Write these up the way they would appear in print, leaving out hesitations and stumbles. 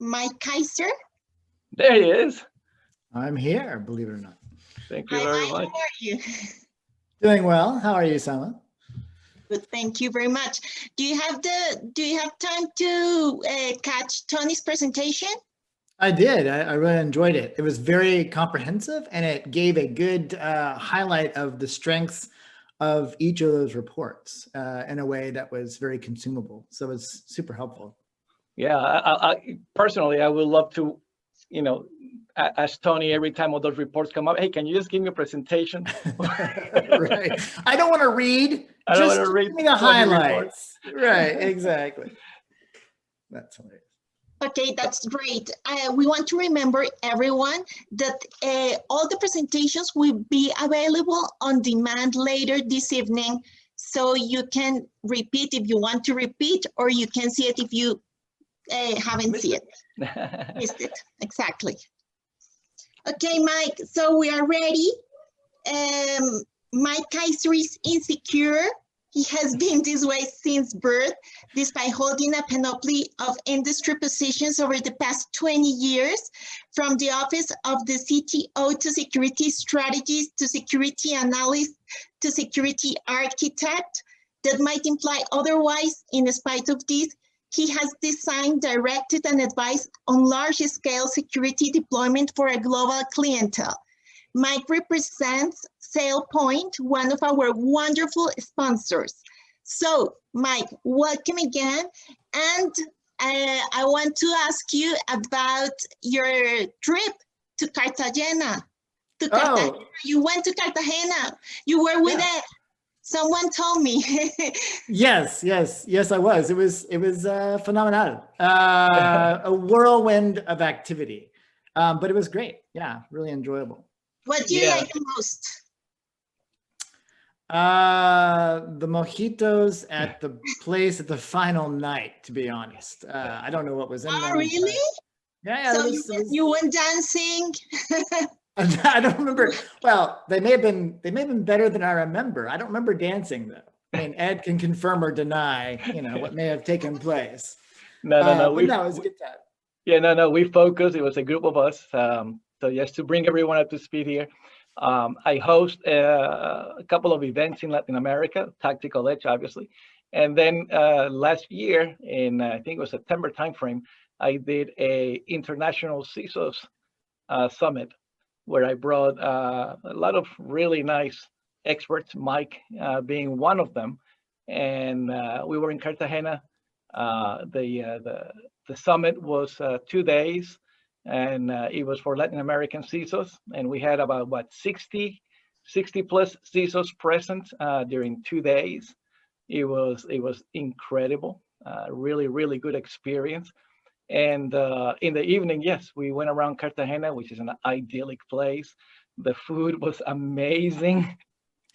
Mike Kiser. There he is. I'm here, believe it or not. Thank you Hi, very Mike, much. how are you? Doing well. How are you, Sama? Good, thank you very much. Do you have time to catch Tony's presentation? I did. I really enjoyed it. It was very comprehensive, and it gave a good highlight of the strengths of each of those reports in a way that was very consumable. So it was super helpful. Yeah, I personally, I would love to, ask Tony every time all those reports come up, hey, can you just give me a presentation? Right. I don't want to read. I don't want Just to read give me the 20 highlights. Right, exactly. That's hilarious. Okay, that's great. We want to remember everyone that all the presentations will be available on demand later this evening. So you can repeat if you want to repeat, or you can see it if you haven't seen it. Missed it, exactly. Okay, Mike, so we are ready. Mike Kiser is insecure. He has been this way since birth, despite holding a panoply of industry positions over the past 20 years, from the office of the CTO to security strategist to security analyst to security architect. That might imply otherwise. In spite of this, he has designed, directed, and advised on large-scale security deployment for a global clientele. Mike represents SailPoint, one of our wonderful sponsors. So, Mike, welcome again. And I want to ask you about your trip to Cartagena. You went to Cartagena. You were with it. Someone told me. Yes, I was. It was phenomenal. A whirlwind of activity, but it was great. Yeah, really enjoyable. What do you like the most? The mojitos at the place at the final night, to be honest. I don't know what was in them. Oh, really? Yeah. So you went dancing? I don't remember. Well, they may have been better than I remember. I don't remember dancing though. I mean, Ed can confirm or deny, what may have taken place. No. But no, it was a good time. Yeah, no. We focused. It was a group of us. So just to bring everyone up to speed here, I host a couple of events in Latin America, Tactical Edge, obviously. And then last year, in I think it was September timeframe, I did a international CISOs summit where I brought a lot of really nice experts, Mike being one of them. And we were in Cartagena. The summit was 2 days. And it was for Latin American CISOs, and we had about 60 plus CISOs present during 2 days. It was incredible, really good experience. And in the evening, yes, we went around Cartagena, which is an idyllic place. The food was amazing.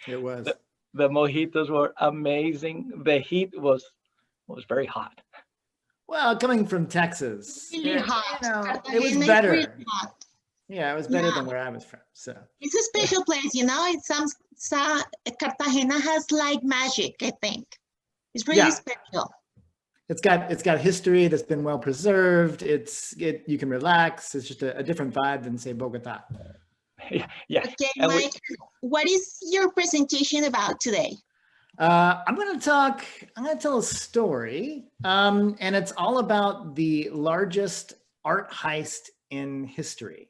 It was. The mojitos were amazing. The heat was very hot. Well, coming from Texas, really hot. It was better. Really hot. Yeah, it was better than where I was from. So it's a special place, It sounds Cartagena has like magic. I think it's really special. It's got history that's been well preserved. You can relax. It's just a different vibe than say Bogota. Yeah. Okay, Mike, what is your presentation about today? I'm going to tell a story, and it's all about the largest art heist in history.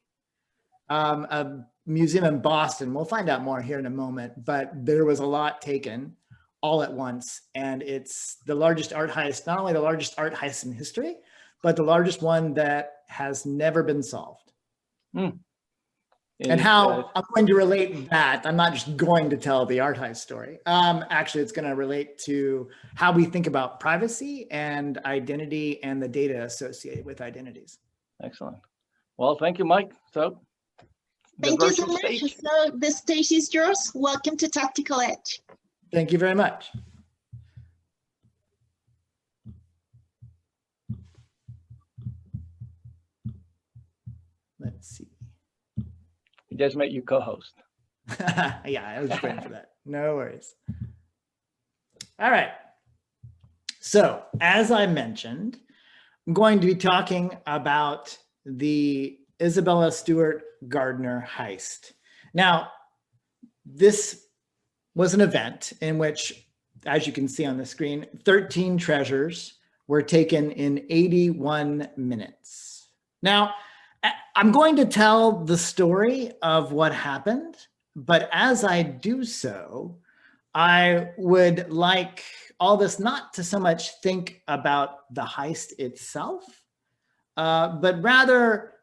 A museum in Boston. We'll find out more here in a moment, but there was a lot taken all at once, and it's the largest art heist, not only the largest art heist in history, but the largest one that has never been solved. And how I'm going to relate that, I'm not just going to tell the art heist story. Actually, it's going to relate to how we think about privacy and identity and the data associated with identities. Excellent. Well, thank you, Mike. So, thank you so much. So the stage is yours. Welcome to Tactical Edge. Thank you very much. Let's see. He just met you co-host. Yeah, I was just waiting for that. No worries. All right. So, as I mentioned, going to be talking about the Isabella Stewart Gardner heist. Now, this was an event in which, as you can see on the screen, 13 treasures were taken in 81 minutes. Now, I'm going to tell the story of what happened, but as I do so, I would like all this not to so much think about the heist itself, but rather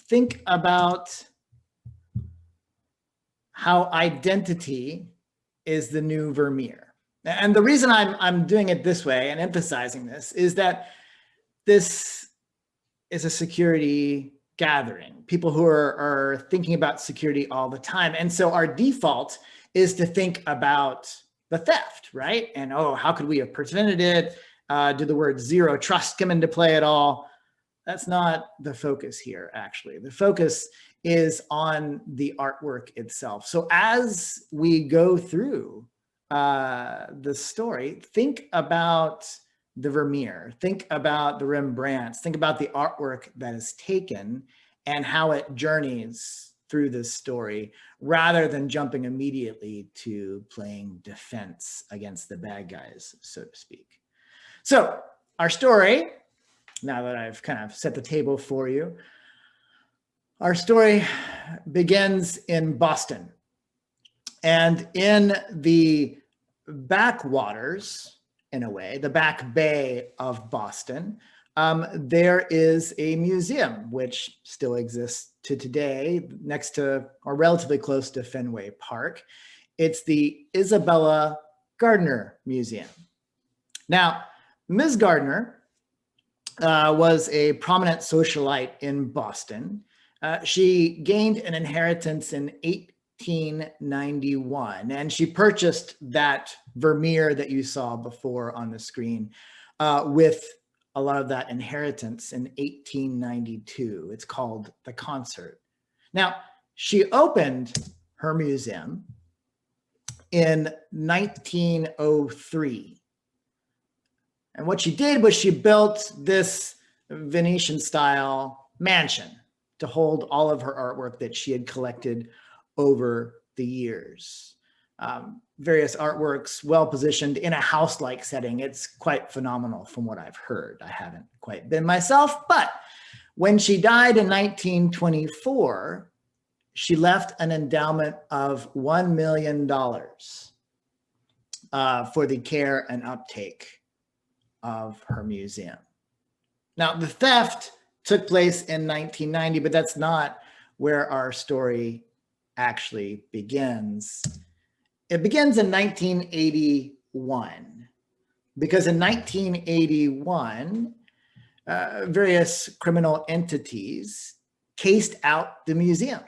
think about how identity is the new Vermeer. And the reason I'm doing it this way and emphasizing this is that this is a security gathering, people who are thinking about security all the time. And so our default is to think about the theft, right? And, oh, how could we have prevented it? Do the word zero trust come into play at all? That's not the focus here, actually. The focus is on the artwork itself. So as we go through the story, think about the Vermeer, think about the Rembrandts, think about the artwork that is taken and how it journeys through this story, rather than jumping immediately to playing defense against the bad guys, so to speak. So our story, now that I've kind of set the table for you, our story begins in Boston. And in the backwaters, in a way, the back bay of Boston, there is a museum which still exists to today, next to or relatively close to Fenway Park. It's the Isabella Gardner Museum. Now, Ms. Gardner was a prominent socialite in Boston. She gained an inheritance in 1891, and she purchased that Vermeer that you saw before on the screen with a lot of that inheritance in 1892. It's called the Concert. Now, she opened her museum in 1903. And what she did was she built this Venetian style mansion to hold all of her artwork that she had collected over the years. Various artworks well positioned in a house-like setting. It's quite phenomenal from what I've heard. I haven't quite been myself, but when she died in 1924, she left an endowment of $1 million for the care and uptake of her museum. Now, the theft took place in 1990, but that's not where our story actually begins. It begins in 1981, because in 1981, various criminal entities cased out the museum.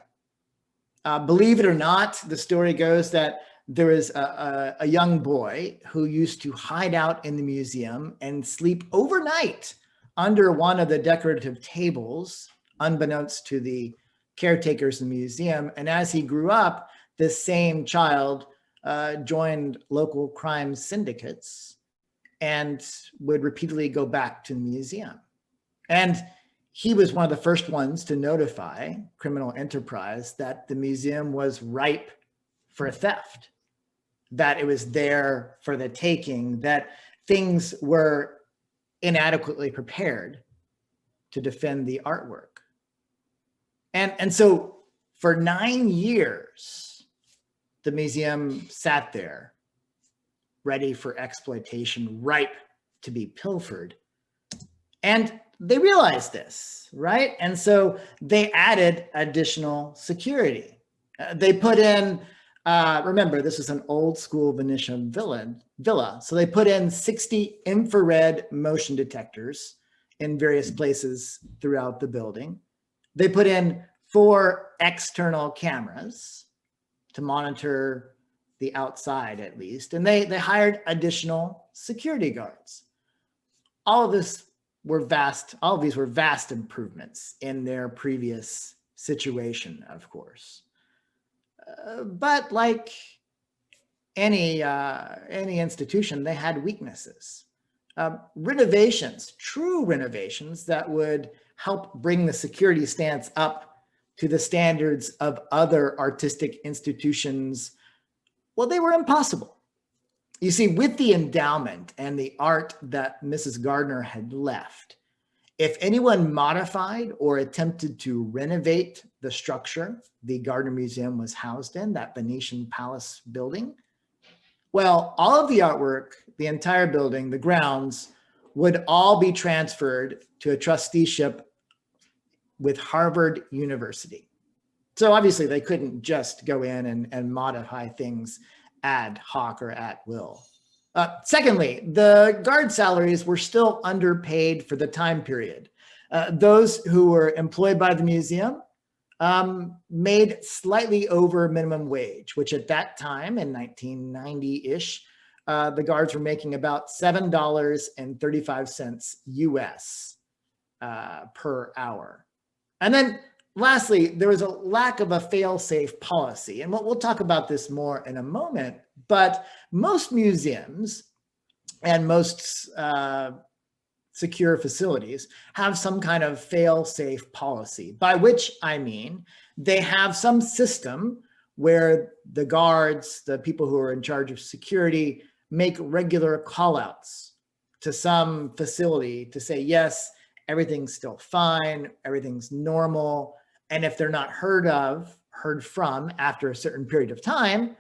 Believe it or not, the story goes that there is a young boy who used to hide out in the museum and sleep overnight under one of the decorative tables, unbeknownst to the caretakers in the museum. And as he grew up, this same child joined local crime syndicates and would repeatedly go back to the museum. And he was one of the first ones to notify criminal enterprise that the museum was ripe for theft, that it was there for the taking, that things were inadequately prepared to defend the artwork. And so for 9 years, the museum sat there ready for exploitation, ripe to be pilfered. And they realized this, right? And so they added additional security. They put in, remember, this is an old school Venetian villa. So they put in 60 infrared motion detectors in various places throughout the building. They put in 4 external cameras to monitor the outside, at least. And they hired additional security guards. All of these were vast improvements in their previous situation, of course. But like any institution, they had weaknesses. renovations, true renovations that would help bring the security stance up to the standards of other artistic institutions, well, they were impossible. You see, with the endowment and the art that Mrs. Gardner had left, if anyone modified or attempted to renovate the structure the Gardner Museum was housed in, that Venetian palace building, well, all of the artwork, the entire building, the grounds, would all be transferred to a trusteeship with Harvard University. So obviously they couldn't just go in and modify things ad hoc or at will. Secondly, the guard salaries were still underpaid for the time period. Those who were employed by the museum made slightly over minimum wage, which at that time in 1990-ish, the guards were making about $7.35 US per hour. And then lastly, there was a lack of a fail-safe policy. And we'll talk about this more in a moment, but most museums and most secure facilities have some kind of fail-safe policy, by which I mean they have some system where the guards, the people who are in charge of security, make regular call-outs to some facility to say, yes, everything's still fine, everything's normal. And if they're not heard from after a certain period of time,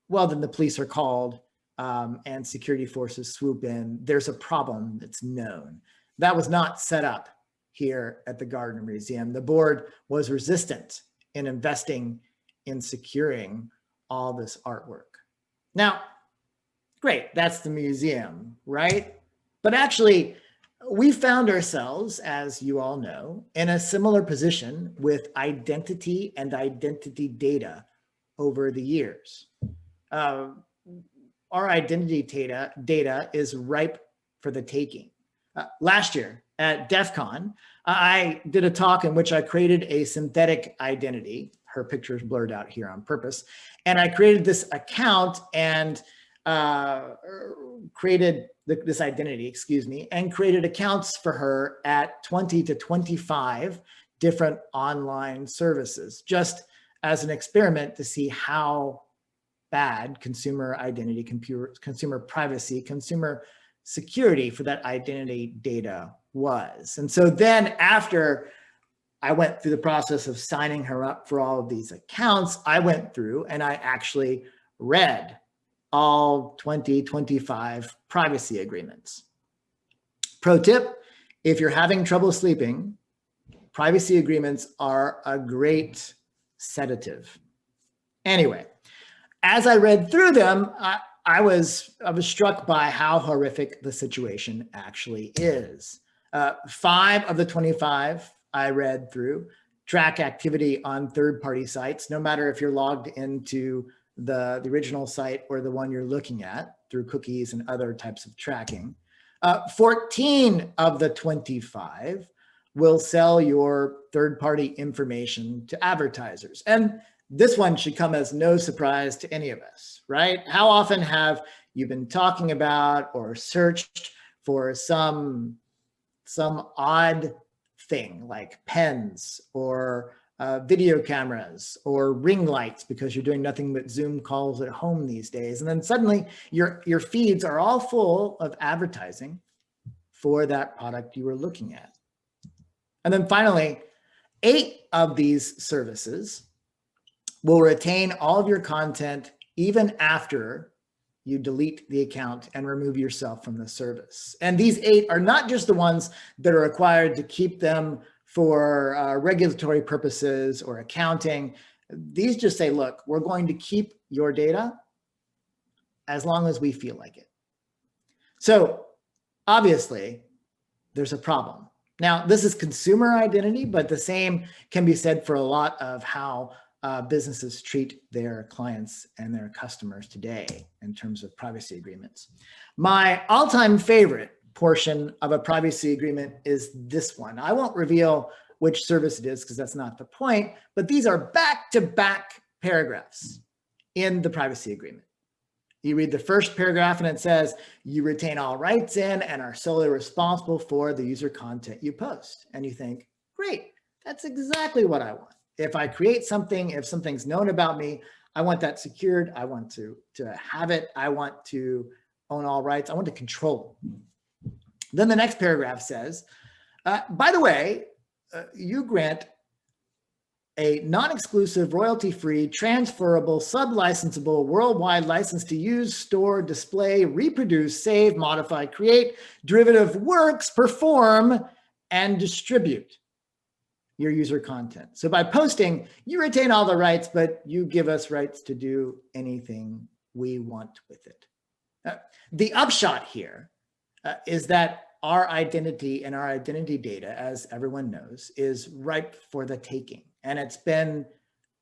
well, then the police are called and security forces swoop in. There's a problem that's known. That was not set up here at the Gardner Museum. The board was resistant in investing in securing all this artwork. Now, great, that's the museum, right? But actually, we found ourselves, as you all know, in a similar position with identity and identity data over the years. Our identity data is ripe for the taking. Last year at DEF CON, I did a talk in which I created a synthetic identity. Her picture is blurred out here on purpose. And I created this account and created this identity, excuse me, and created accounts for her at 20 to 25 different online services, just as an experiment to see how bad consumer identity, consumer privacy, consumer security for that identity data was. And so then after I went through the process of signing her up for all of these accounts, I went through and I actually read all 25 privacy agreements. Pro tip, if you're having trouble sleeping, privacy agreements are a great sedative. Anyway, as I read through them, I was struck by how horrific the situation actually is. 5 of the 25 I read through track activity on third-party sites, no matter if you're logged into the original site or the one you're looking at through cookies and other types of tracking. 14 of the 25 will sell your third-party information to advertisers. And this one should come as no surprise to any of us, right? How often have you been talking about or searched for some odd thing like pens or video cameras or ring lights because you're doing nothing but Zoom calls at home these days. And then suddenly your feeds are all full of advertising for that product you were looking at. And then finally, 8 of these services will retain all of your content even after you delete the account and remove yourself from the service. And these 8 are not just the ones that are required to keep them for regulatory purposes or accounting. These just say, look, we're going to keep your data as long as we feel like it. So obviously there's a problem. Now, this is consumer identity, but the same can be said for a lot of how businesses treat their clients and their customers today in terms of privacy agreements. My all-time favorite portion of a privacy agreement is this one. I won't reveal which service it is because that's not the point, but these are back-to-back paragraphs in the privacy agreement. You read the first paragraph and it says, you retain all rights in and are solely responsible for the user content you post. And you think, great, that's exactly what I want. If I create something, if something's known about me, I want that secured. I want to have it. I want to own all rights. I want to control it. Then the next paragraph says, by the way, you grant a non-exclusive, royalty-free, transferable, sublicensable, worldwide license to use, store, display, reproduce, save, modify, create, derivative works, perform, and distribute your user content. So by posting, you retain all the rights, but you give us rights to do anything we want with it. The upshot here is that our identity and our identity data, as everyone knows, is ripe for the taking. And it's been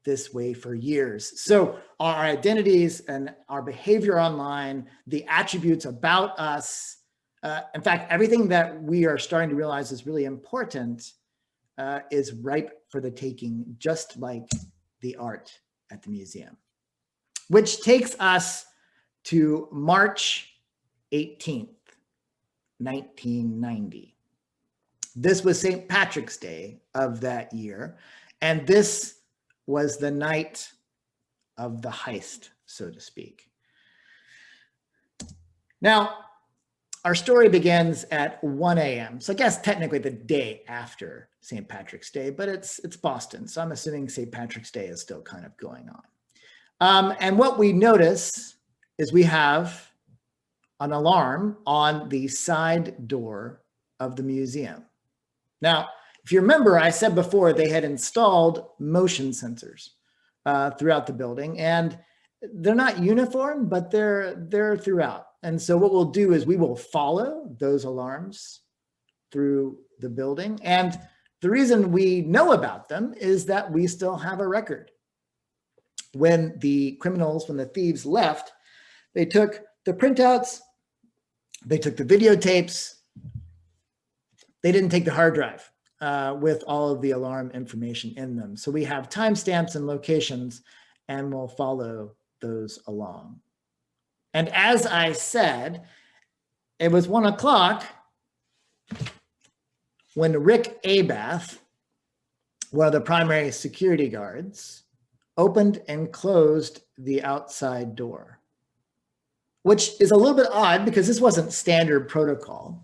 this way for years. So our identities and our behavior online, the attributes about us, in fact, everything that we are starting to realize is really important is ripe for the taking, just like the art at the museum. Which takes us to March 18th, 1990. This was St. Patrick's Day of that year. And this was the night of the heist, so to speak. Now, our story begins at 1 a.m. So I guess technically the day after St. Patrick's Day, but it's Boston. So I'm assuming St. Patrick's Day is still kind of going on. And what we notice is we have an alarm on the side door of the museum. Now, if you remember, I said before they had installed motion sensors throughout the building, and they're not uniform, but they're throughout. And so what we'll do is we will follow those alarms through the building. And the reason we know about them is that we still have a record. When the criminals, when the thieves left, they took the printouts, they took the videotapes, they didn't take the hard drive with all of the alarm information in them. So we have timestamps and locations, and we'll follow those along. And as I said, it was 1 o'clock when Rick Abath, one of the primary security guards, opened and closed the outside door, which is a little bit odd because this wasn't standard protocol.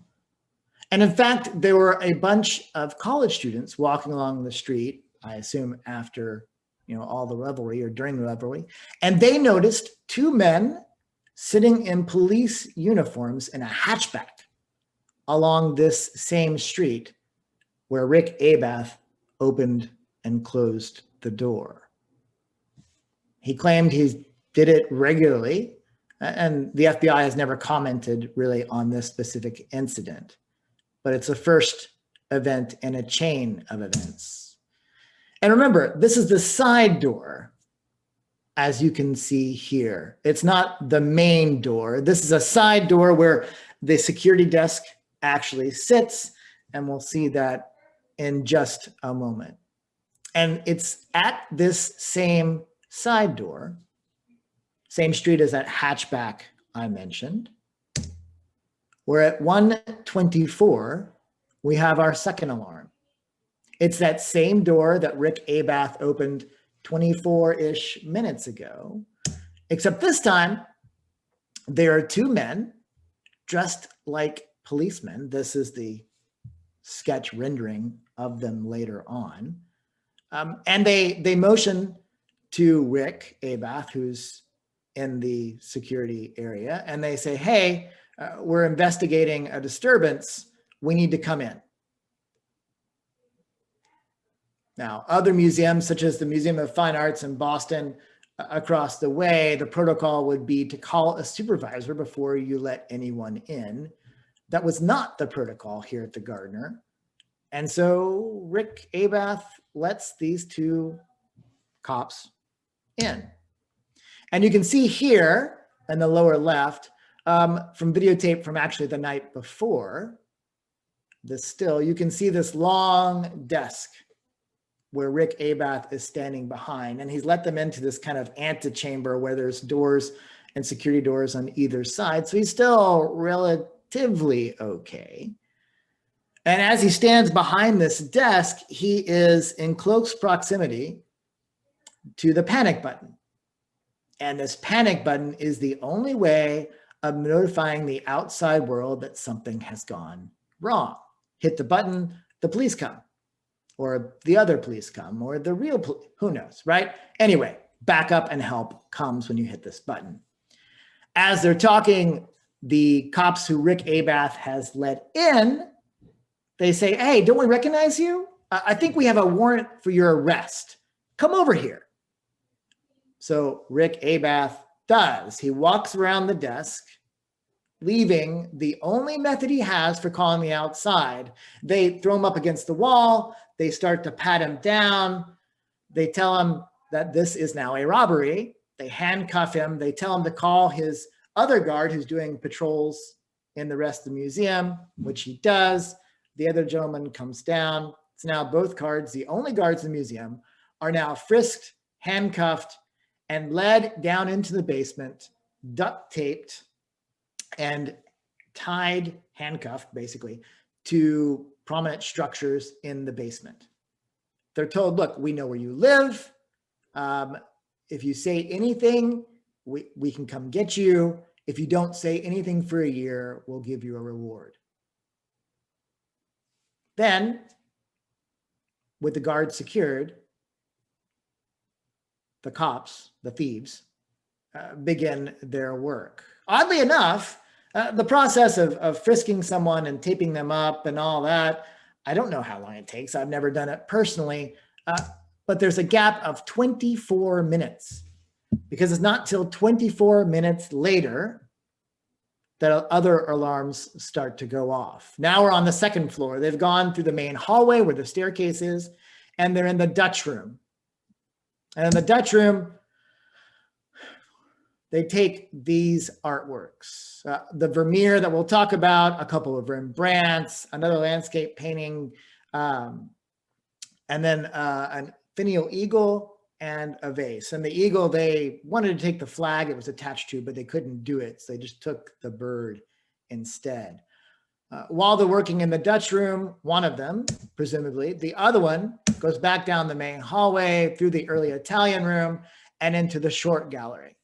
And in fact, there were a bunch of college students walking along the street, I assume after, all the revelry or during the revelry, and they noticed two men sitting in police uniforms in a hatchback along this same street where Rick Abath opened and closed the door. He claimed he did it regularly, and the FBI has never commented really on this specific incident. But it's the first event in a chain of events. And remember, this is the side door, as you can see here. It's not the main door. This is a side door where the security desk actually sits, and we'll see that in just a moment. And it's at this same side door, same street as that hatchback I mentioned, where at 1:24, we have our second alarm. It's that same door that Rick Abath opened 24-ish minutes ago, except this time, there are two men dressed like policemen. This is the sketch rendering of them later on. And they motion to Rick Abath, who's in the security area, and they say, hey, we're investigating a disturbance. We need to come in. Now, other museums, such as the Museum of Fine Arts in Boston, across the way, the protocol would be to call a supervisor before you let anyone in. That was not the protocol here at the Gardner. And so Rick Abath lets these two cops in. And you can see here in the lower left, from videotape from actually the night before, this still, you can see this long desk where Rick Abath is standing behind, and he's let them into this kind of antechamber where there's doors and security doors on either side. So he's still relatively okay. And as he stands behind this desk, he is in close proximity to the panic button. And this panic button is the only way of notifying the outside world that something has gone wrong. Hit the button, the police come, or the other police come, or the real police, who knows, right? Anyway, backup and help comes when you hit this button. As they're talking, the cops who Rick Abath has let in, they say, hey, don't we recognize you? I think we have a warrant for your arrest. Come over here. So Rick Abath does. He walks around the desk, leaving the only method he has for calling the outside. They throw him up against the wall. They start to pat him down. They tell him that this is now a robbery. They handcuff him. They tell him to call his other guard who's doing patrols in the rest of the museum, which he does. The other gentleman comes down. It's now both guards, the only guards in the museum, are now frisked, handcuffed, and led down into the basement, duct taped and tied, handcuffed basically, to prominent structures in the basement. They're told, look, we know where you live. If you say anything, we can come get you. If you don't say anything for a year, we'll give you a reward. Then, with the guards secured, the cops, the thieves, begin their work. Oddly enough, the process of frisking someone and taping them up and all that, I don't know how long it takes. I've never done it personally, but there's a gap of 24 minutes because it's not till 24 minutes later that other alarms start to go off. Now we're on the second floor. They've gone through the main hallway where the staircase is, and they're in the Dutch room. And in the Dutch room, they take these artworks, the Vermeer that we'll talk about, a couple of Rembrandts, another landscape painting, and then an finial eagle and a vase. And the eagle, they wanted to take the flag it was attached to, but they couldn't do it. So they just took the bird instead. While they're working in the Dutch room, one of them, presumably, the other one goes back down the main hallway through the early Italian room and into the short gallery.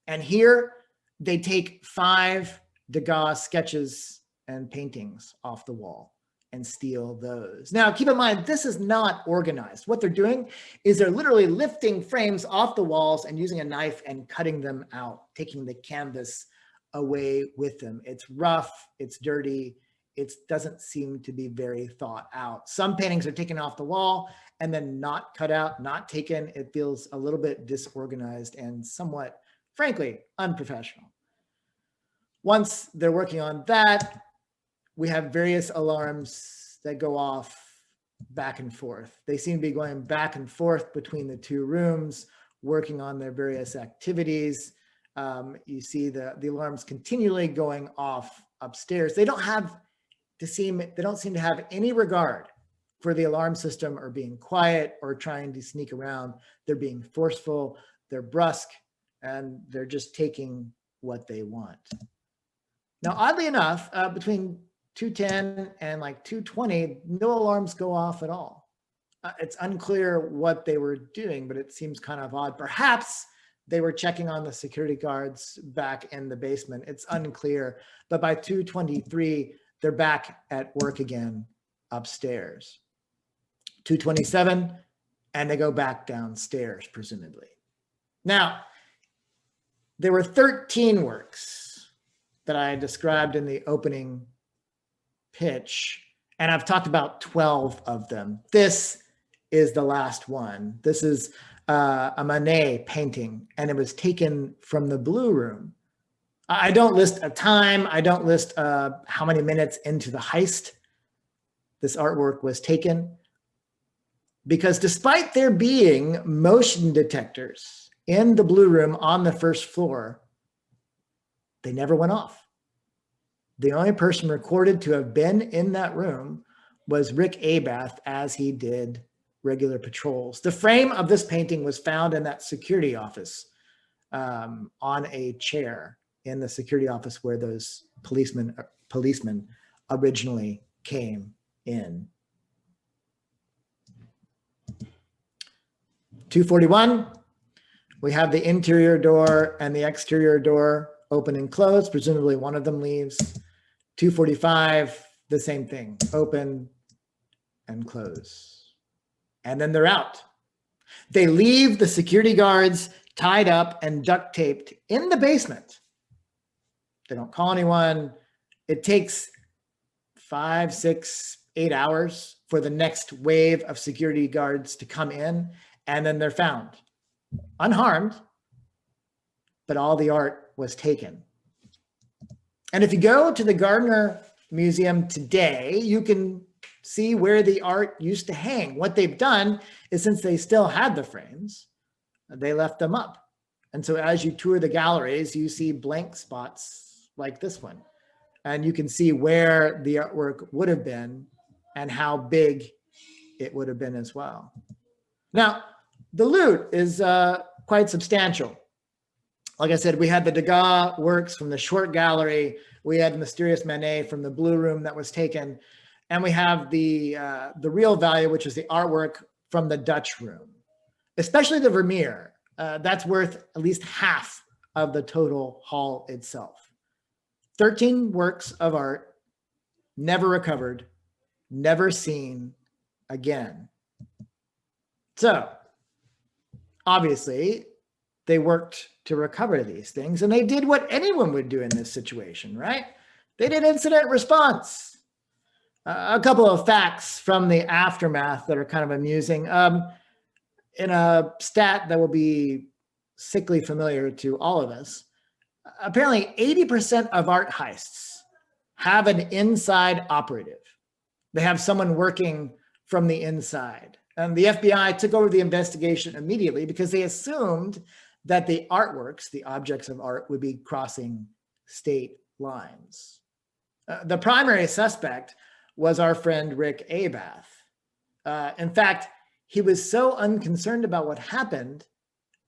And here they take 5 Degas sketches and paintings off the wall and steal those. Now, keep in mind, this is not organized. What they're doing is they're literally lifting frames off the walls and using a knife and cutting them out, taking the canvas away with them. It's rough, it's dirty, it doesn't seem to be very thought out. Some paintings are taken off the wall and then not cut out, not taken. It feels a little bit disorganized and somewhat, frankly, unprofessional. Once they're working on that, we have various alarms that go off back and forth. They seem to be going back and forth between the two rooms, working on their various activities. You see the alarms continually going off upstairs. They don't seem to have any regard for the alarm system or being quiet or trying to sneak around. They're being forceful, they're brusque, and they're just taking what they want. Now, oddly enough, between 2:10 and like 2:20, no alarms go off at all. It's unclear what they were doing, but it seems kind of odd. Perhaps they were checking on the security guards back in the basement. It's unclear, but by 2:23, they're back at work again upstairs. 2:27, and they go back downstairs, presumably. Now, there were 13 works that I described in the opening pitch, and I've talked about 12 of them. This is the last one. This is a Manet painting, and it was taken from the Blue Room. I don't list a time. I don't list how many minutes into the heist this artwork was taken, because despite there being motion detectors in the Blue Room on the first floor, they never went off. The only person recorded to have been in that room was Rick Abath as he did regular patrols. The frame of this painting was found in that security office on a chair in the security office where those policemen originally came in. 241, we have the interior door and the exterior door open and closed. Presumably one of them leaves. 245, the same thing, open and close. And then they're out. They leave the security guards tied up and duct taped in the basement. They don't call anyone. It takes 5, 6, 8 hours for the next wave of security guards to come in, and then they're found unharmed, but all the art was taken. And if you go to the Gardner Museum today, you can see where the art used to hang. What they've done is, since they still had the frames, they left them up. And so as you tour the galleries, you see blank spots like this one. And you can see where the artwork would have been and how big it would have been as well. Now, the loot is quite substantial. Like I said, we had the Degas works from the short gallery. We had Mysterious Manet from the blue room that was taken. And we have the real value, which is the artwork from the Dutch room, especially the Vermeer. That's worth at least half of the total haul itself. 13 works of art, never recovered, never seen again. So obviously they worked to recover these things, and they did what anyone would do in this situation, right? They did incident response. A couple of facts from the aftermath that are kind of amusing. In a stat that will be sickly familiar to all of us, apparently 80% of art heists have an inside operative. They have someone working from the inside. And the FBI took over the investigation immediately because they assumed that the artworks, the objects of art, would be crossing state lines. The primary suspect was our friend Rick Abath. In fact, he was so unconcerned about what happened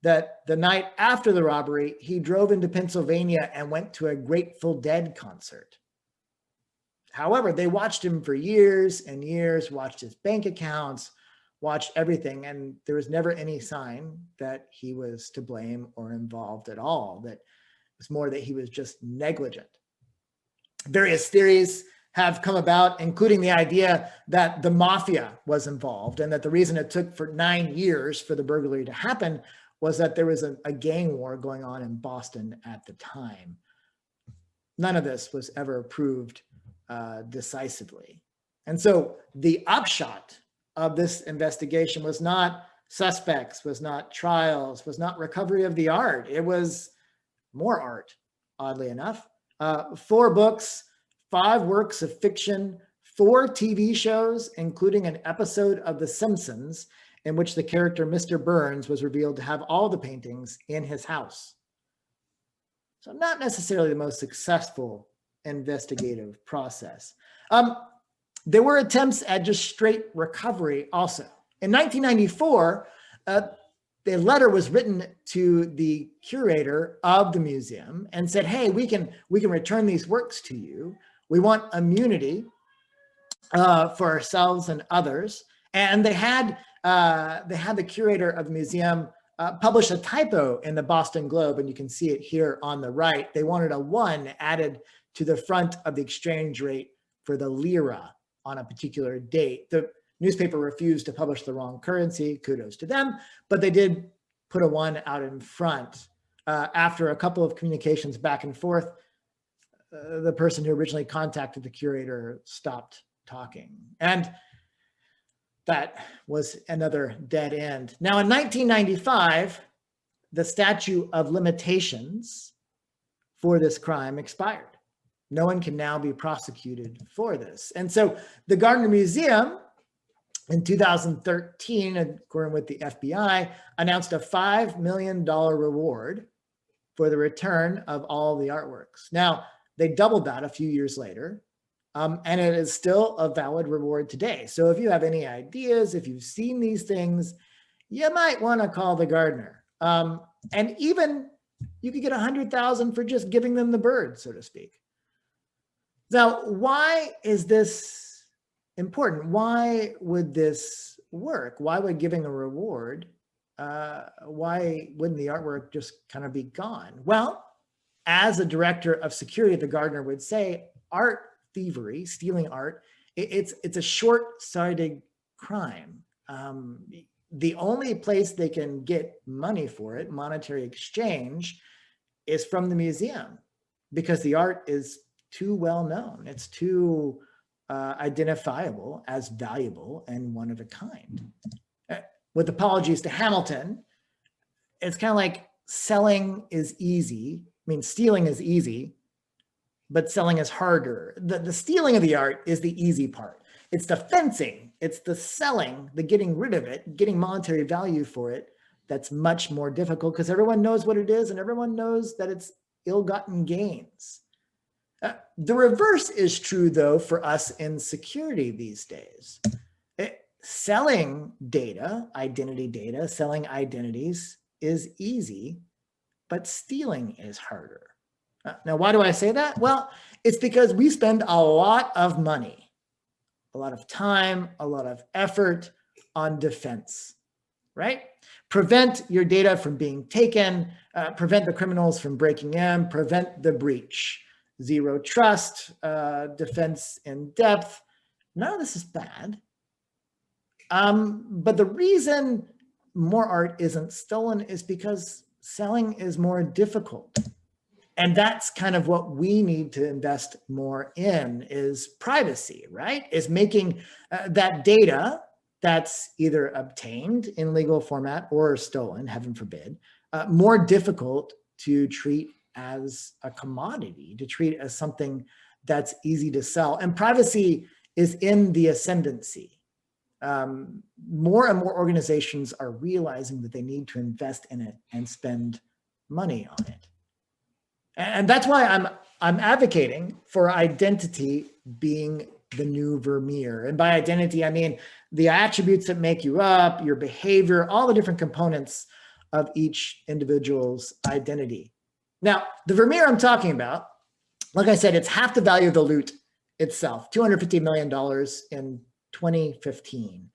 that the night after the robbery, he drove into Pennsylvania and went to a Grateful Dead concert. However, they watched him for years and years, watched his bank accounts, watched everything, and there was never any sign that he was to blame or involved at all, that it was more that he was just negligent. Various theories have come about, including the idea that the mafia was involved and that the reason it took for 9 years for the burglary to happen was that there was a gang war going on in Boston at the time. None of this was ever proved decisively. And so the upshot of this investigation was not suspects, was not trials, was not recovery of the art. It was more art, oddly enough. 4 books, 5 works of fiction, 4 TV shows, including an episode of The Simpsons in which the character Mr. Burns was revealed to have all the paintings in his house. So not necessarily the most successful investigative process. There were attempts at just straight recovery also. In 1994, a letter was written to the curator of the museum and said, hey, we can return these works to you. We want immunity for ourselves and others. And they had the curator of the museum publish a typo in the Boston Globe, and you can see it here on the right. They wanted a 1 added to the front of the exchange rate for the lira on a particular date. The newspaper refused to publish the wrong currency, kudos to them, but they did put a 1 out in front. After a couple of communications back and forth, the person who originally contacted the curator stopped talking. And that was another dead end. Now in 1995, the statute of limitations for this crime expired. No one can now be prosecuted for this. And so the Gardner Museum in 2013, according with the FBI, announced a $5 million reward for the return of all the artworks. Now, they doubled that a few years later, and it is still a valid reward today. So if you have any ideas, if you've seen these things, you might want to call the Gardner. And even You could get 100,000 for just giving them the bird, so to speak. Now, why is this important? Why would this work? Why would giving a reward, why wouldn't the artwork just kind of be gone? Well, as a director of security, the Gardner would say, art thievery, stealing art, it's a short-sighted crime. The only place they can get money for it, monetary exchange, is from the museum, because the art is too well known. It's too identifiable as valuable and one of a kind. With apologies to Hamilton, it's kind of like selling is easy. I mean, stealing is easy, but selling is harder. The stealing of the art is the easy part. It's the fencing, it's the selling, the getting rid of it, getting monetary value for it, that's much more difficult, because everyone knows what it is and everyone knows that it's ill-gotten gains. The reverse is true, though, for us in security these days. Selling data, identity data, selling identities is easy, but stealing is harder. Now, why do I say that? Well, it's because we spend a lot of money, a lot of time, a lot of effort on defense, right? Prevent your data from being taken, prevent the criminals from breaking in, prevent the breach. Zero trust, defense in depth. None of this is bad. But the reason more art isn't stolen is because selling is more difficult. And that's kind of what we need to invest more in, is privacy, right? Is making that data that's either obtained in legal format or stolen, heaven forbid, more difficult to treat as a commodity, to treat as something that's easy to sell. And privacy is in the ascendancy. More and more organizations are realizing that they need to invest in it and spend money on it. And that's why I'm advocating for identity being the new Vermeer. And by identity, I mean the attributes that make you up, your behavior, all the different components of each individual's identity. Now, the Vermeer I'm talking about, like I said, it's half the value of the loot itself, $250 million in 2015.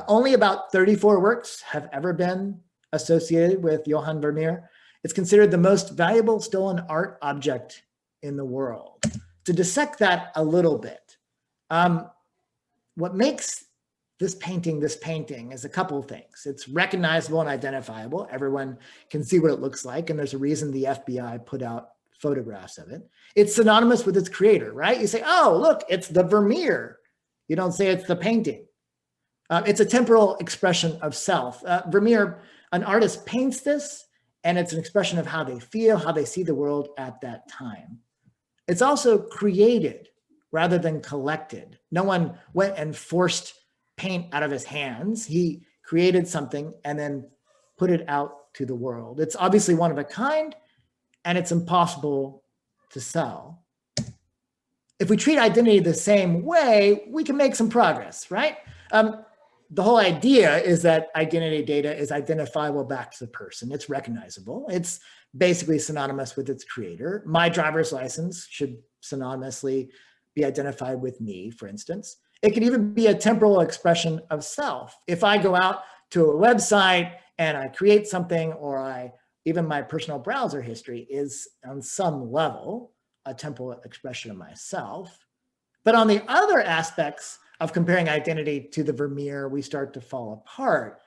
Only about 34 works have ever been associated with Johann Vermeer. It's considered the most valuable stolen art object in the world. To dissect that a little bit, what makes this painting is a couple of things. It's recognizable and identifiable. Everyone can see what it looks like, and there's a reason the FBI put out photographs of it. It's synonymous with its creator, right? You say, oh, look, it's the Vermeer. You don't say it's the painting. It's a temporal expression of self. Vermeer, an artist paints this, and it's an expression of how they feel, how they see the world at that time. It's also created rather than collected. No one went and forced paint out of his hands. He created something and then put it out to the world. It's obviously one of a kind, and it's impossible to sell. If we treat identity the same way, we can make some progress, right? The whole idea is that identity data is identifiable back to the person. It's recognizable. It's basically synonymous with its creator. My driver's license should synonymously be identified with me, for instance. It could even be a temporal expression of self. If I go out to a website and I create something, or even my personal browser history is on some level a temporal expression of myself. But on the other aspects of comparing identity to the Vermeer, we start to fall apart.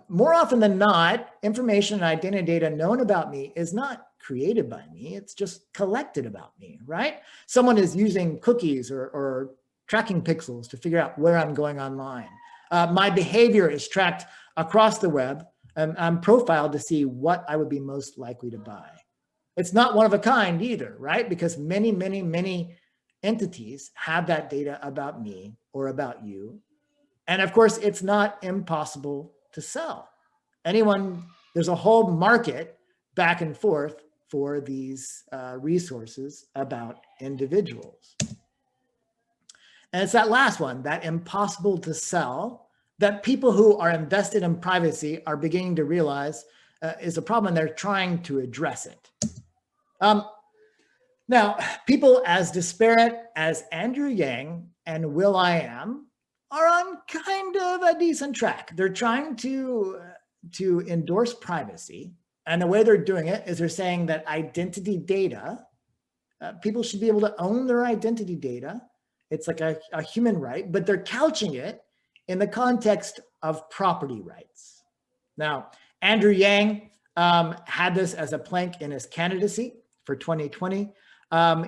More often than not, information and identity data known about me is not created by me, it's just collected about me, right? Someone is using cookies or tracking pixels to figure out where I'm going online. My behavior is tracked across the web, and I'm profiled to see what I would be most likely to buy. It's not one of a kind either, right? Because many, many, many entities have that data about me or about you. And of course, it's not impossible to sell. There's a whole market back and forth for these resources about individuals. And it's that last one, that impossible to sell, that people who are invested in privacy are beginning to realize is a problem, and they're trying to address it. Now, people as disparate as Andrew Yang and will.i.am are on kind of a decent track. They're trying to endorse privacy. And the way they're doing it is they're saying that identity data, people should be able to own their identity data. It's like a human right, but they're couching it in the context of property rights. Now, Andrew Yang had this as a plank in his candidacy for 2020.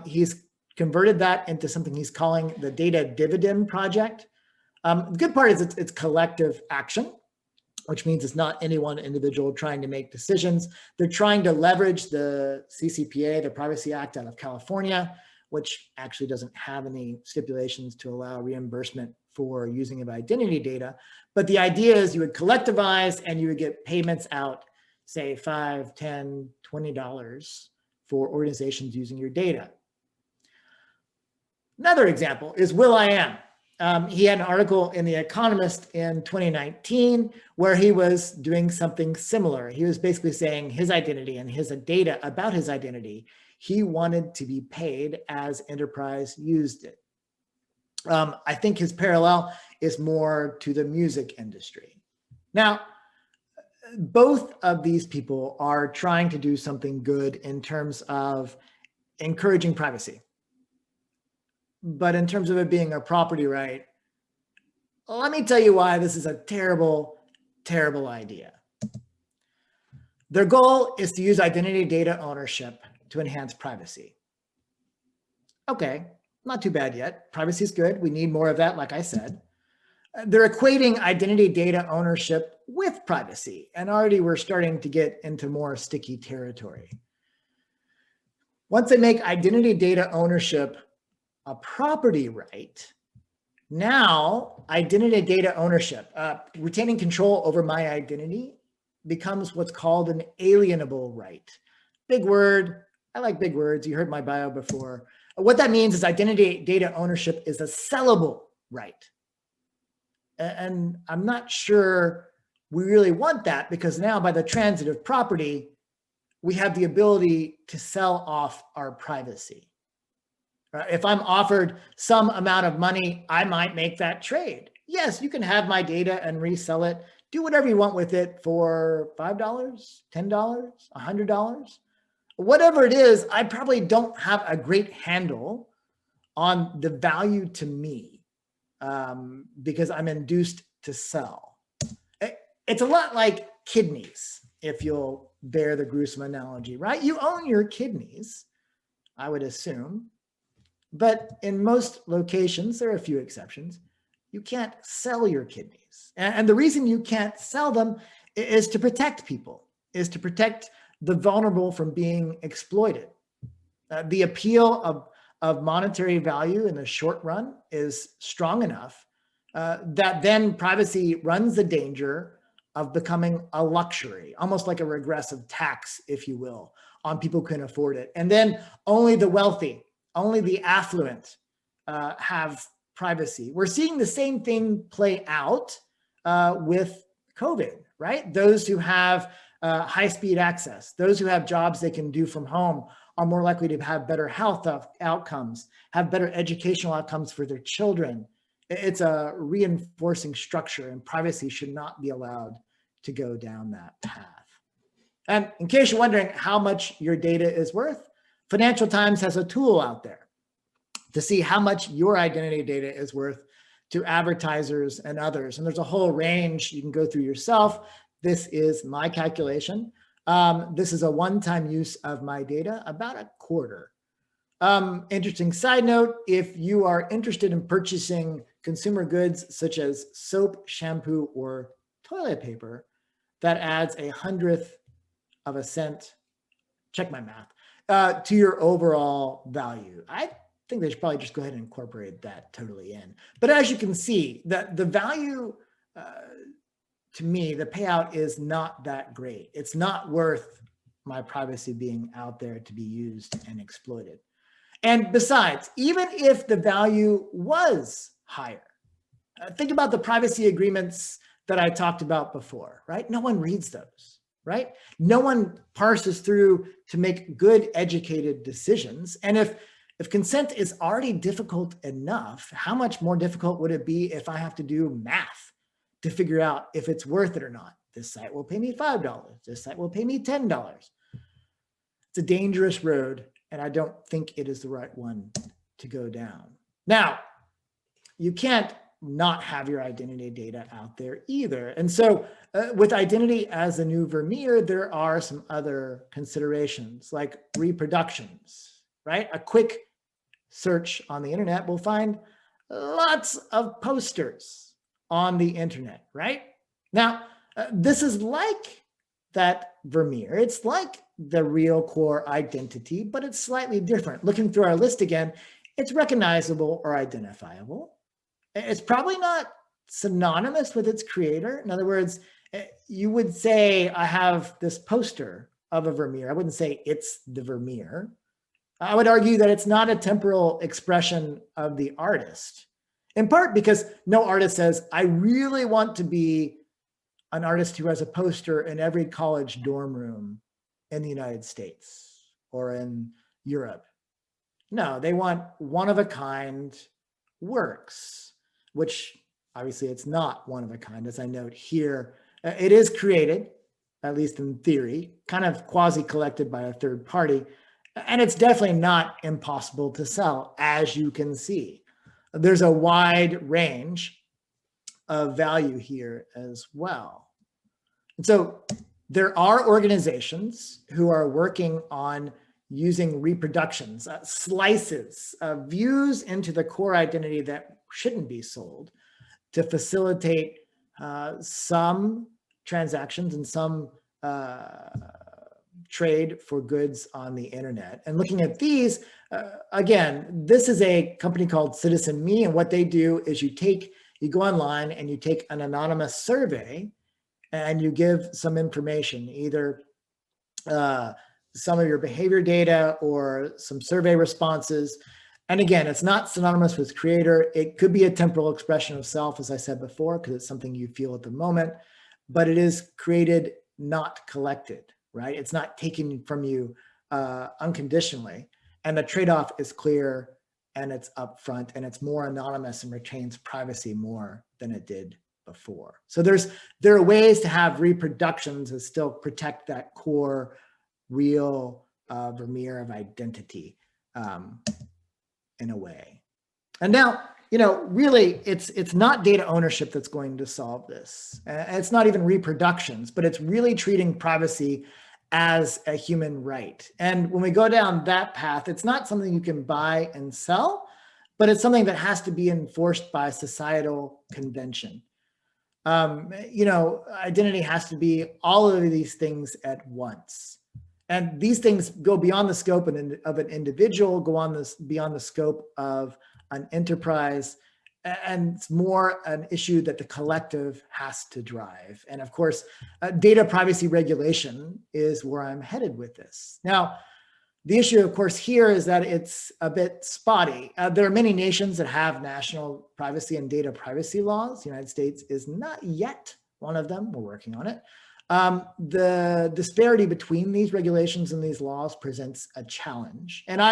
He's converted that into something he's calling the Data Dividend Project. The good part is it's collective action, which means it's not any one individual trying to make decisions. They're trying to leverage the CCPA, the Privacy Act out of California, which actually doesn't have any stipulations to allow reimbursement for using of identity data. But the idea is you would collectivize and you would get payments out, say $5, $10, $20 for organizations using your data. Another example is will.i.am. He had an article in The Economist in 2019 where he was doing something similar. He was basically saying his identity and his data about his identity, he wanted to be paid as enterprise used it. I think his parallel is more to the music industry. Now, both of these people are trying to do something good in terms of encouraging privacy. But in terms of it being a property right, let me tell you why this is a terrible, terrible idea. Their goal is to use identity data ownership to enhance privacy. Okay, not too bad yet. Privacy is good. We need more of that, like I said. They're equating identity data ownership with privacy, and already we're starting to get into more sticky territory. Once they make identity data ownership a property right, now identity data ownership, retaining control over my identity, becomes what's called an alienable right. Big word. I like big words. You heard my bio before. What that means is identity data ownership is a sellable right. And I'm not sure we really want that, because now by the transitive property, we have the ability to sell off our privacy. If I'm offered some amount of money, I might make that trade. Yes, you can have my data and resell it. Do whatever you want with it for $5, $10, $100. Whatever it is, I probably don't have a great handle on the value to me because I'm induced to sell. It's a lot like kidneys, if you'll bear the gruesome analogy, right? You own your kidneys, I would assume. But in most locations, there are a few exceptions, you can't sell your kidneys. And the reason you can't sell them is to protect people, is to protect the vulnerable from being exploited. The appeal of monetary value in the short run is strong enough that then privacy runs the danger of becoming a luxury, almost like a regressive tax, if you will, on people who can afford it. And then only the wealthy, only the affluent have privacy. We're seeing the same thing play out with COVID, right? Those who have high-speed access, those who have jobs they can do from home are more likely to have better health outcomes, have better educational outcomes for their children. It's a reinforcing structure, and privacy should not be allowed to go down that path. And in case you're wondering how much your data is worth, Financial Times has a tool out there to see how much your identity data is worth to advertisers and others. And there's a whole range you can go through yourself. This is my calculation. This is a one-time use of my data, about a quarter. Interesting side note, if you are interested in purchasing consumer goods such as soap, shampoo, or toilet paper, that adds 1/100th of a cent, check my math, to your overall value. I think they should probably just go ahead and incorporate that totally in. But as you can see, the value, to me, the payout is not that great. It's not worth my privacy being out there to be used and exploited. And besides, even if the value was higher, think about the privacy agreements that I talked about before, right? No one reads those. right? No one parses through to make good educated decisions. And if consent is already difficult enough, how much more difficult would it be if I have to do math to figure out if it's worth it or not? This site will pay me $5. This site will pay me $10. It's a dangerous road, and I don't think it is the right one to go down. Now, you can't not have your identity data out there either. And so with identity as a new Vermeer, there are some other considerations like reproductions, right? A quick search on the internet will find lots of posters on the internet, right? Now, this is like that Vermeer. It's like the real core identity, but it's slightly different. Looking through our list again, it's recognizable or identifiable. It's probably not synonymous with its creator. In other words, you would say, I have this poster of a Vermeer. I wouldn't say it's the Vermeer. I would argue that it's not a temporal expression of the artist, in part because no artist says, I really want to be an artist who has a poster in every college dorm room in the United States or in Europe. No, they want one-of-a-kind works, which obviously it's not one of a kind, as I note here. It is created, at least in theory, kind of quasi-collected by a third party, and it's definitely not impossible to sell, as you can see. There's a wide range of value here as well. And so there are organizations who are working on using reproductions, slices, views into the core identity that shouldn't be sold to facilitate some transactions and some trade for goods on the internet. And looking at these, again, this is a company called Citizen Me, and what they do is you go online and you take an anonymous survey and you give some information, either some of your behavior data or some survey responses. And again, it's not synonymous with creator. It could be a temporal expression of self, as I said before, because it's something you feel at the moment, but it is created, not collected, right? It's not taken from you unconditionally. And the trade-off is clear and it's upfront and it's more anonymous and retains privacy more than it did before. So there are ways to have reproductions that still protect that core real Vermeer of identity in a way. And now, really it's not data ownership that's going to solve this. It's not even reproductions, but it's really treating privacy as a human right. And when we go down that path, it's not something you can buy and sell, but it's something that has to be enforced by societal convention. Identity has to be all of these things at once. And these things go beyond the scope of an individual, beyond the scope of an enterprise, and it's more an issue that the collective has to drive. And of course, data privacy regulation is where I'm headed with this. Now, the issue, of course, here is that it's a bit spotty. There are many nations that have national privacy and data privacy laws. The United States is not yet one of them. We're working on it. The disparity between these regulations and these laws presents a challenge. And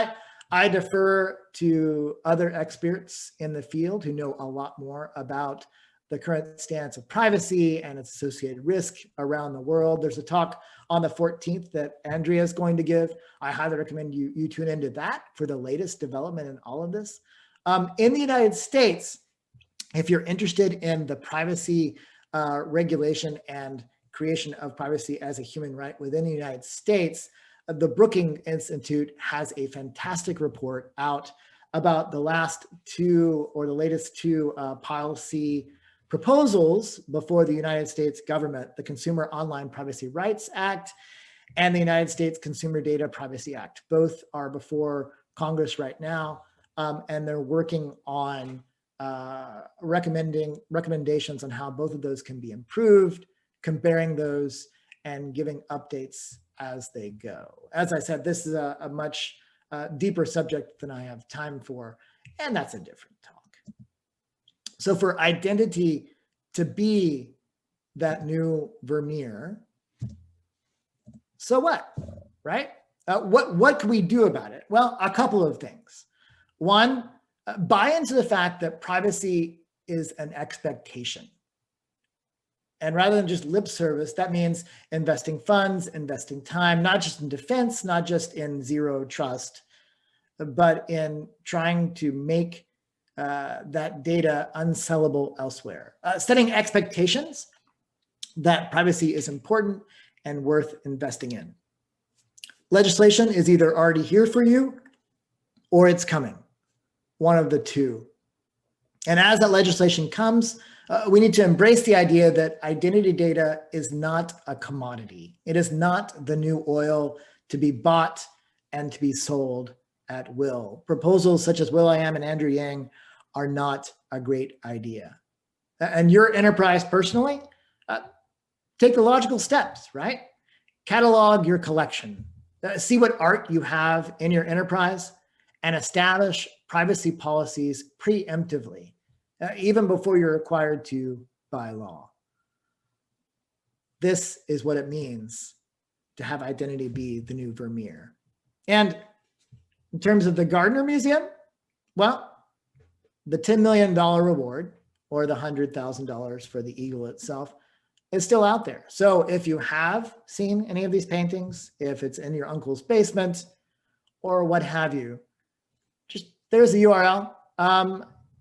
I defer to other experts in the field who know a lot more about the current stance of privacy and its associated risk around the world. There's a talk on the 14th that Andrea is going to give. I highly recommend you tune into that for the latest development in all of this. In the United States, if you're interested in the privacy regulation and creation of privacy as a human right within the United States, the Brookings Institute has a fantastic report out about the latest two policy proposals before the United States government, the Consumer Online Privacy Rights Act and the United States Consumer Data Privacy Act. Both are before Congress right now, and they're working on recommendations on how both of those can be improved, comparing those and giving updates as they go. As I said, this is a much deeper subject than I have time for, and that's a different talk. So for identity to be that new Vermeer, So what, right? What can we do about it? Well, a couple of things. One, buy into the fact that privacy is an expectation. And rather than just lip service, that means investing funds, investing time, not just in defense, not just in zero trust, but in trying to make that data unsellable elsewhere. Setting expectations that privacy is important and worth investing in. Legislation is either already here for you or it's coming, one of the two. And as that legislation comes, we need to embrace the idea that identity data is not a commodity. It is not the new oil to be bought and to be sold at will. Proposals such as will.i.am and Andrew Yang are not a great idea. And your enterprise personally, take the logical steps, right? Catalog your collection. See what art you have in your enterprise and establish privacy policies preemptively, even before you're required to by law. This is what it means to have identity be the new Vermeer. And in terms of the Gardner Museum, well, the $10 million reward or the $100,000 for the eagle itself is still out there. So if you have seen any of these paintings, if it's in your uncle's basement or what have you, just there's the URL.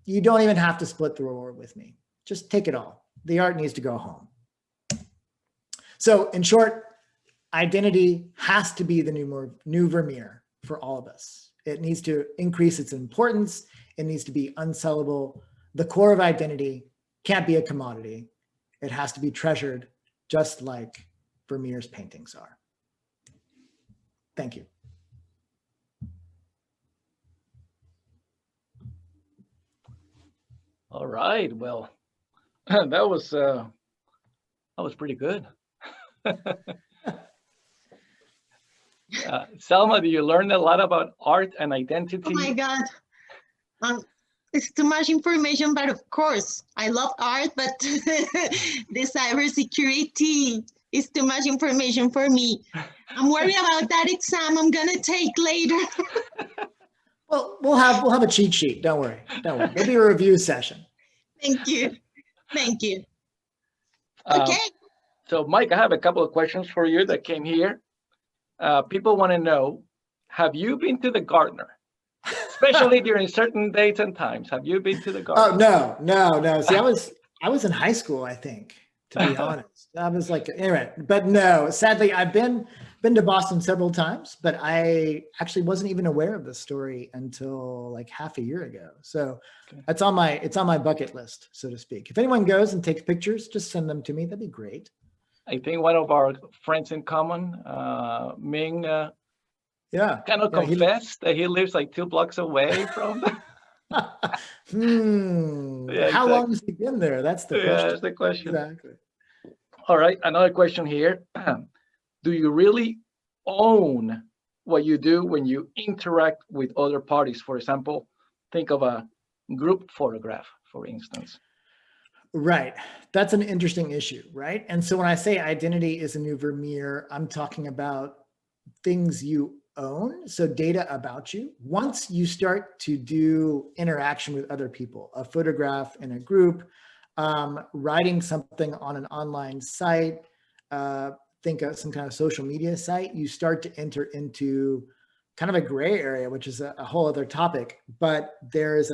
You don't even have to split the reward with me. Just take it all. The art needs to go home. So in short, identity has to be the new Vermeer for all of us. It needs to increase its importance. It needs to be unsellable. The core of identity can't be a commodity. It has to be treasured just like Vermeer's paintings are. Thank you. All right. Well, that was pretty good. Selma, do you learn a lot about art and identity? Oh my God. It's too much information, but of course, I love art, but the cybersecurity is too much information for me. I'm worried about that exam I'm gonna take later. Well, we'll have a cheat sheet. Don't worry. Don't worry. It'll be a review session. Thank you. Thank you. Okay. So, Mike, I have a couple of questions for you that came here. People want to know, have you been to the Gardner? Especially during certain dates and times. Have you been to the Gardner? Oh, no. See, I was in high school, I think, to be honest. I was like, anyway, but no, sadly, I've been to Boston several times, but I actually wasn't even aware of this story until like half a year ago. So okay. It's on my bucket list, so to speak. If anyone goes and takes pictures, just send them to me. That'd be great. I think one of our friends in common, Ming, kind of confessed that he lives like 2 blocks away from. How long has he been there? That's the question. That's the question. Exactly. All right, another question here. Do you really own what you do when you interact with other parties? For example, think of a group photograph, for instance. Right. That's an interesting issue, right? And so when I say identity is a new Vermeer, I'm talking about things you own, so data about you. Once you start to do interaction with other people, a photograph in a group, writing something on an online site, think of some kind of social media site, you start to enter into kind of a gray area, which is a whole other topic, but there's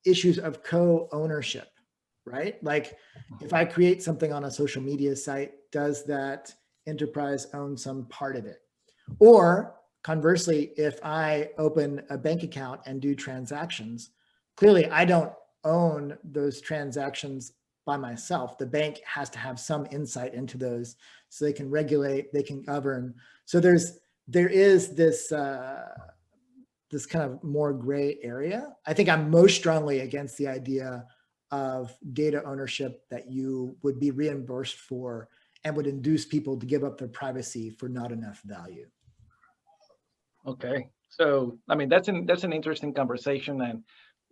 issues of co-ownership, right? Like if I create something on a social media site, does that enterprise own some part of it? Or conversely, if I open a bank account and do transactions, clearly I don't own those transactions by myself. The bank has to have some insight into those so they can regulate, they can govern. So there is this this kind of more gray area. I think I'm most strongly against the idea of data ownership that you would be reimbursed for and would induce people to give up their privacy for not enough value. Okay, so I mean that's an interesting conversation, and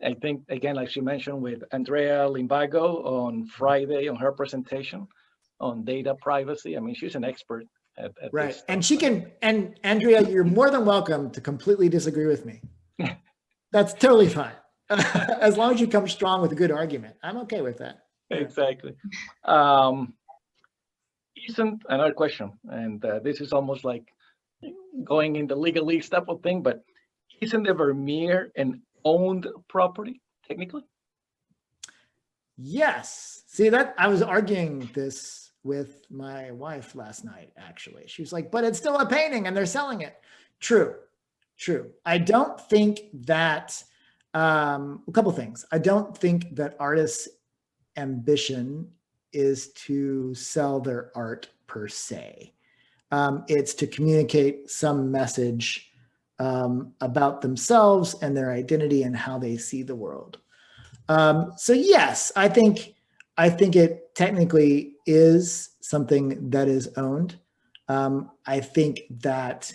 I think again, like she mentioned with Andrea Limbago on Friday on her presentation on data privacy. I mean, she's an expert at Right. this And stuff. she can, and Andrea, you're more than welcome to completely disagree with me. That's totally fine. As long as you come strong with a good argument, I'm okay with that. Exactly. Isn't another question, and this is almost like going in the legalese type of thing, but isn't the Vermeer an owned property technically? Yes. See that I was arguing this with my wife last night, actually. She was like, but it's still a painting and they're selling it. True. True. I don't think that, a couple things. I don't think that artists' ambition is to sell their art per se. It's to communicate some message about themselves and their identity and how they see the world. So yes, I think it technically is something that is owned. I think that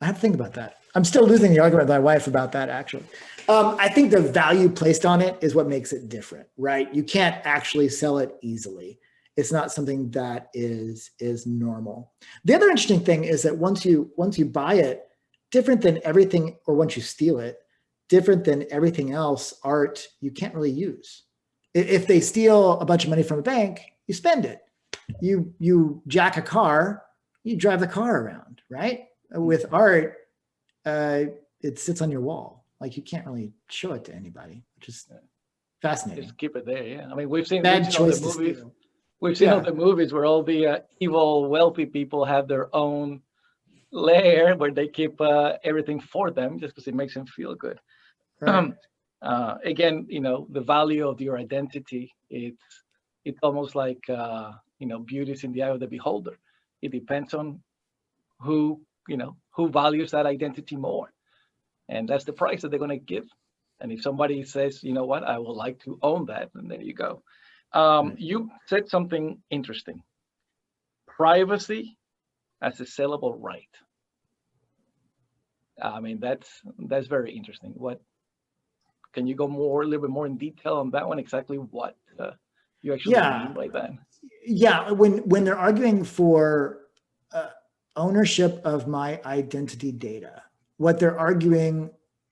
I have to think about that. I'm still losing the argument with my wife about that, actually. I think the value placed on it is what makes it different, right? You can't actually sell it easily. It's not something that is normal. The other interesting thing is that once you buy it, different than everything, or once you steal it, different than everything else, art you can't really use. If they steal a bunch of money from a bank, you spend it. You jack a car, you drive the car around, right? With art, it sits on your wall. Like you can't really show it to anybody, which is fascinating. Just keep it there. Yeah. I mean, we've seen Bad all choice the to movies. steal. We've seen all Yeah. the movies where all the evil, wealthy people have their own lair where they keep everything for them just because it makes them feel good. Right. Again, the value of your identity, it's almost like, beauty is in the eye of the beholder. It depends on who values that identity more. And that's the price that they're going to give. And if somebody says, you know what, I would like to own that, then there you go. You said something interesting. Privacy as a sellable right. I mean, that's very interesting. What can you go a little bit more in detail on that one? Exactly what you actually mean by that? Yeah, when they're arguing for ownership of my identity data, what they're arguing,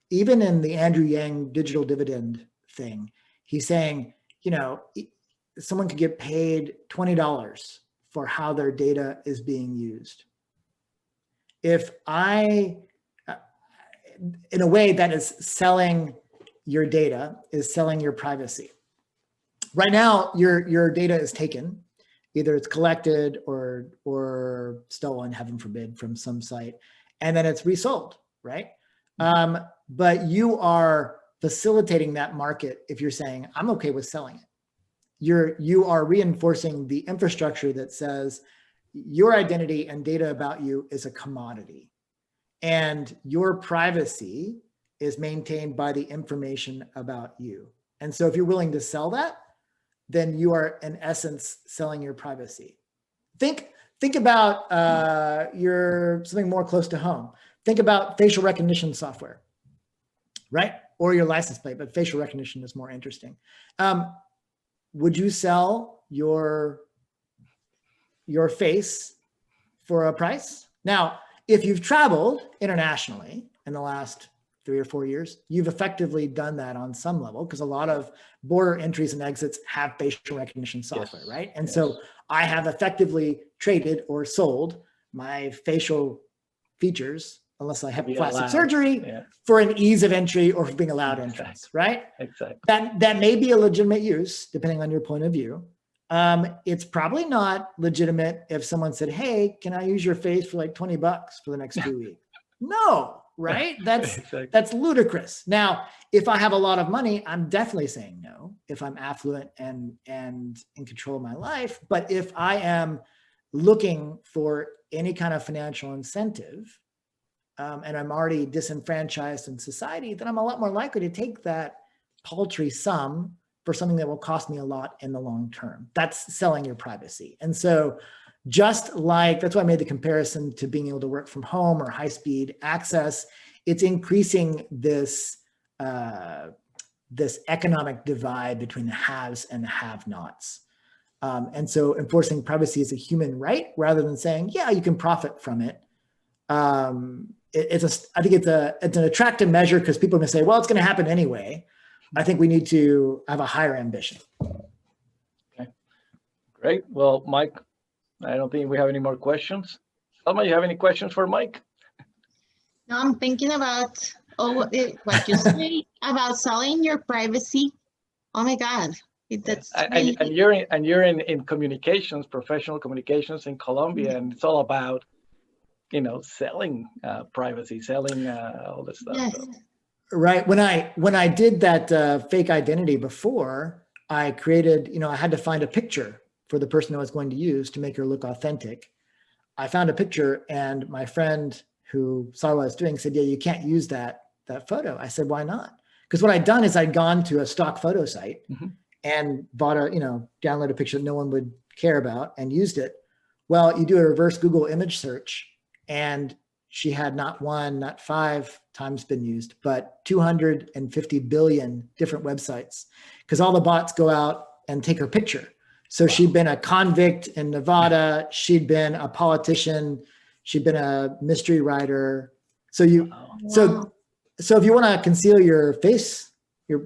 even in the Andrew Yang digital dividend thing, he's saying, someone could get paid $20 for how their data is being used. If in a way that is selling your data, is selling your privacy. Right now, your data is taken, either it's collected or stolen, heaven forbid, from some site, and then it's resold, right? But you are facilitating that market if you're saying, I'm okay with selling it. You are reinforcing the infrastructure that says your identity and data about you is a commodity, and your privacy is maintained by the information about you. And so if you're willing to sell that, then you are in essence selling your privacy. Think about something more close to home. Think about facial recognition software, right? Or your license plate, but facial recognition is more interesting. Would you sell your face for a price? Now, if you've traveled internationally in the last 3 or 4 years, you've effectively done that on some level, because a lot of border entries and exits have facial recognition software, Yes. right? And Yes. so I have effectively traded or sold my facial features, unless I have plastic surgery, for an ease of entry or for being allowed entrance, right? Exactly. That may be a legitimate use, depending on your point of view. It's probably not legitimate if someone said, hey, can I use your face for like $20 for the next 2 weeks? No, right? That's ludicrous. Now, if I have a lot of money, I'm definitely saying no, if I'm affluent and in control of my life. But if I am looking for any kind of financial incentive, and I'm already disenfranchised in society, then I'm a lot more likely to take that paltry sum for something that will cost me a lot in the long term. That's selling your privacy. And so just like, that's why I made the comparison to being able to work from home or high-speed access. It's increasing this economic divide between the haves and the have-nots. And so enforcing privacy is a human right rather than saying, yeah, you can profit from it. I think it's an attractive measure because people are going to say, well, it's going to happen anyway. I think we need to have a higher ambition. Okay, great. Well, Mike, I don't think we have any more questions. Selma, you have any questions for Mike? No, I'm thinking about what you say about selling your privacy. Oh my God, that's really... and you're in communications, professional communications in Colombia, and it's all about, you know, selling privacy, selling all this stuff. Yes. So. Right. When I did that fake identity before, I created, you know, I had to find a picture for the person I was going to use to make her look authentic. I found a picture, and my friend who saw what I was doing said, yeah, you can't use that photo. I said, why not? Because what I'd done is I'd gone to a stock photo site and bought download a picture that no one would care about and used it. Well, you do a reverse Google image search, and she had not 1, not 5 times been used, but 250 billion different websites, because all the bots go out and take her picture. So she'd been a convict in Nevada. She'd been a politician. She'd been a mystery writer. So so if you want to conceal your face, your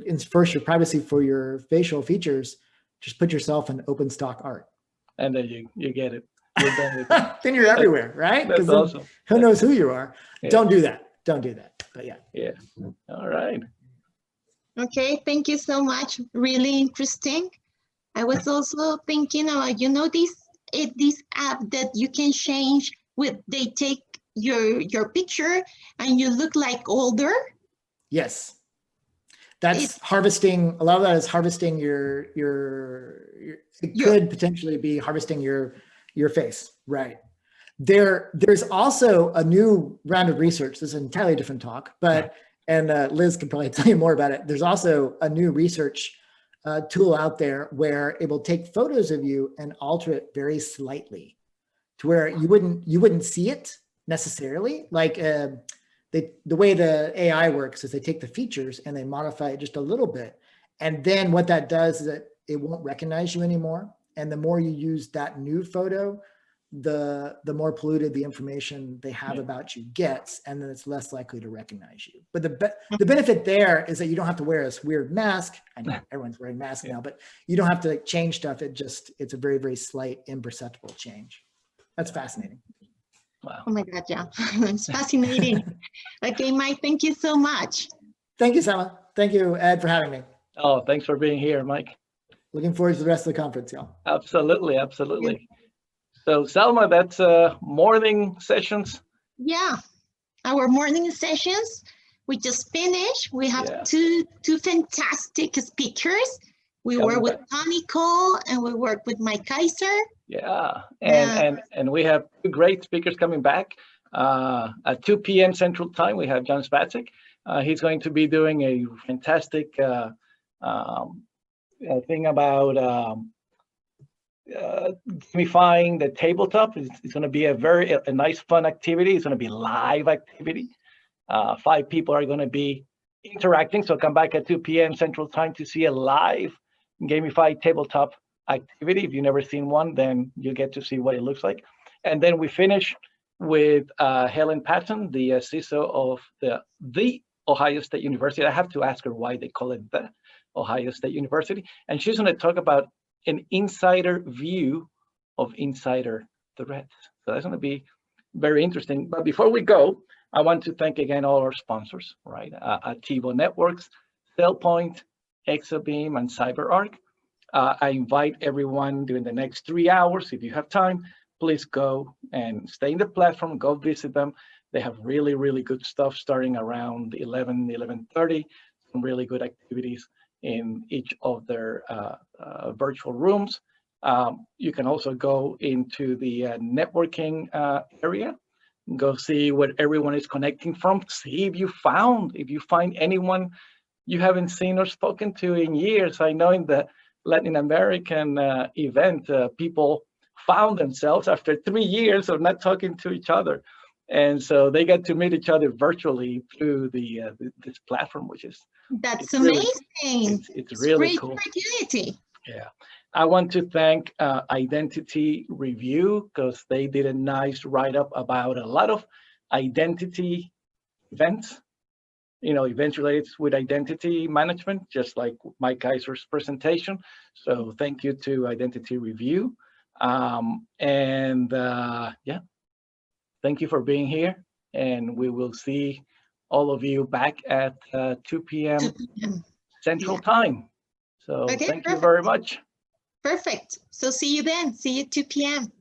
privacy for your facial features, just put yourself in open stock art. And then you get it. Then you're everywhere, right? That's awesome. Who knows who you are? Yeah. Don't do that. Don't do that. But yeah. Yeah. All right. Okay. Thank you so much. Really interesting. I was also thinking about, this app that you can change they take your picture and you look like older. Yes. That's harvesting. A lot of that is harvesting could potentially be harvesting your face. Right. There's also a new round of research. This is an entirely different talk, and Liz can probably tell you more about it. There's also a new research tool out there where it will take photos of you and alter it very slightly to where you wouldn't see it necessarily. Like the way the AI works is they take the features and they modify it just a little bit. And then what that does is that it won't recognize you anymore. And the more you use that new photo, the more polluted the information they have about you gets, and then it's less likely to recognize you. But the benefit there is that you don't have to wear this weird mask. I know everyone's wearing masks now, but you don't have to change stuff. It's a very, very slight, imperceptible change. That's fascinating. Wow. Oh my God, yeah. It's fascinating. Okay, Mike, thank you so much. Thank you, Selma. Thank you, Ed, for having me. Oh, thanks for being here, Mike. Looking forward to the rest of the conference, y'all. Absolutely, absolutely. So, Selma, that's morning sessions. Yeah, our morning sessions. We just finished. We have two fantastic speakers. We work with Tommy Cole and we work with Mike Kiser. Yeah, and we have 2 great speakers coming back at 2 p.m. Central Time. We have John Spacek. He's going to be doing a fantastic thing about gamifying the tabletop. It's going to be a nice, fun activity. It's going to be live activity. 5 people are going to be interacting. So come back at 2 p.m. Central Time to see a live gamified tabletop activity. If you've never seen one, then you get to see what it looks like. And then we finish with Helen Patton, the CISO of the Ohio State University. I have to ask her why they call it the Ohio State University. And she's going to talk about an insider view of insider threats. So that's going to be very interesting. But before we go, I want to thank again all our sponsors, right? TiVo Networks, SailPoint, Exabeam, and CyberArk. I invite everyone during the next 3 hours, if you have time, please go and stay in the platform, go visit them. They have really, really good stuff starting around 11:30, some really good activities in each of their virtual rooms. You can also go into the networking area, go see what everyone is connecting from, see if you find anyone you haven't seen or spoken to in years. I know in the Latin American event, people found themselves after 3 years of not talking to each other. And so they get to meet each other virtually through this platform, which is that's amazing. It's really great cool. opportunity. Yeah. I want to thank Identity Review because they did a nice write-up about a lot of identity events, events related with identity management, just like Mike Kiser's presentation. So thank you to Identity Review. Yeah, thank you for being here. And we will see all of you back at 2 p.m. Central Time. So Okay, thank perfect. you very much. Perfect. So see you then. See you 2 p.m.